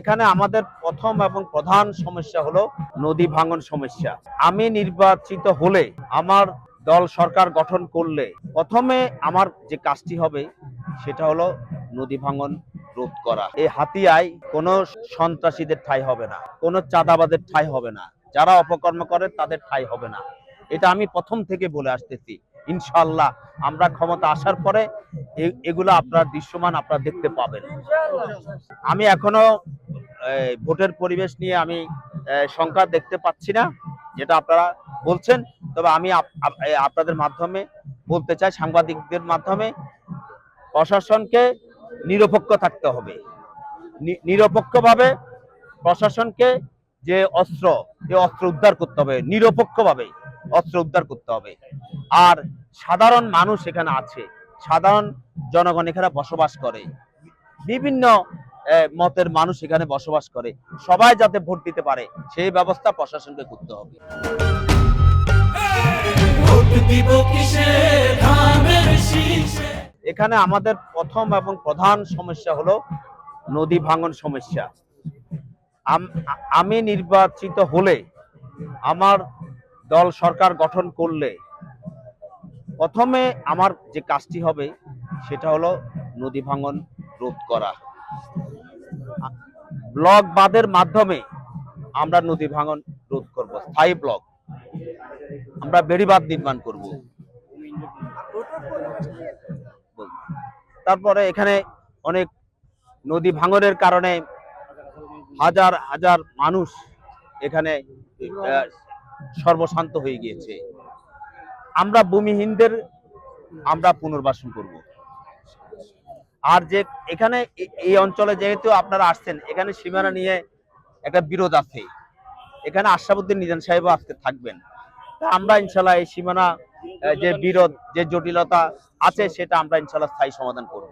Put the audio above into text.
এখানে আমাদের প্রথম এবং প্রধান সমস্যা হলো নদী ভাঙন সমস্যা। আমি নির্বাচিত হলে, আমার দল সরকার গঠন করলে প্রথমে আমার যে কাজটি হবে সেটা হলো নদী ভাঙন রোধ করা। এই হাতিয়ায় কোনো সন্ত্রাসীদের ঠাঁই হবে না, কোনো চাঁদাবাজের ঠাঁই হবে না, যারা অপকর্ম করে তাদের ঠাঁই হবে না। এটা আমি প্রথম থেকে বলে আসতেছি। ইনশাআল্লাহ আমরা ক্ষমতা আসার পরে এগুলো আপনার দৃশ্যমান আপনারা দেখতে পাবেন। আমি এখনো ভোটের পরিবেশ নিয়ে আমি সংখ্যা দেখতে পাচ্ছি না, যেটা আপনারা বলছেন। তবে আমি আপনাদের মাধ্যমে বলতে চাই, সাংবাদিকদের মাধ্যমে, প্রশাসনকে নিরপেক্ষ থাকতে হবে। নিরপেক্ষভাবে প্রশাসনকে যে অস্ত্র, এই অস্ত্র উদ্ধার করতে হবে, নিরপেক্ষভাবে অস্ত্র উদ্ধার করতে হবে। আর সাধারণ মানুষ এখানে আছে, সাধারণ জনগণ এখানে বসবাস করে, বিভিন্ন মতের মানুষ এখানে বসবাস করে, সবাই যাতে ভোট দিতে পারে সেই ব্যবস্থা প্রশাসনকে করতে হবে। এখানে আমাদের প্রথম এবং প্রধান সমস্যা হলো নদী ভাঙন সমস্যা। আমি নির্বাচিত হলে, আমার দল সরকার গঠন করলে প্রথমে আমার যে কাজটি হবে সেটা হলো নদী ভাঙন রোধ করা। ব্লক বাঁধের মাধ্যমে আমরা নদী ভাঙন রোধ করব, স্থায়ী ব্লক। আমরা বেড়িবাঁধ নির্মাণ করব। তারপরে এখানে অনেক নদী ভাঙনের কারণে হাজার হাজার মানুষ এখানে সর্বশান্ত হয়ে গিয়েছে। আমরা ভূমিহীনদের আমরা পুনর্বাসন করব। আর যে এখানে এই অঞ্চলে যেহেতু আপনারা আসছেন, এখানে সীমানা নিয়ে একটা বিরোধ আছে। এখানে আশরাফুদ্দিন নিজাম সাহেব আজকে থাকবেন। আমরা ইনশাল্লাহ এই সীমানা যে বিরোধ, যে জটিলতা আছে, সেটা আমরা ইনশাল্লাহ স্থায়ী সমাধান করব।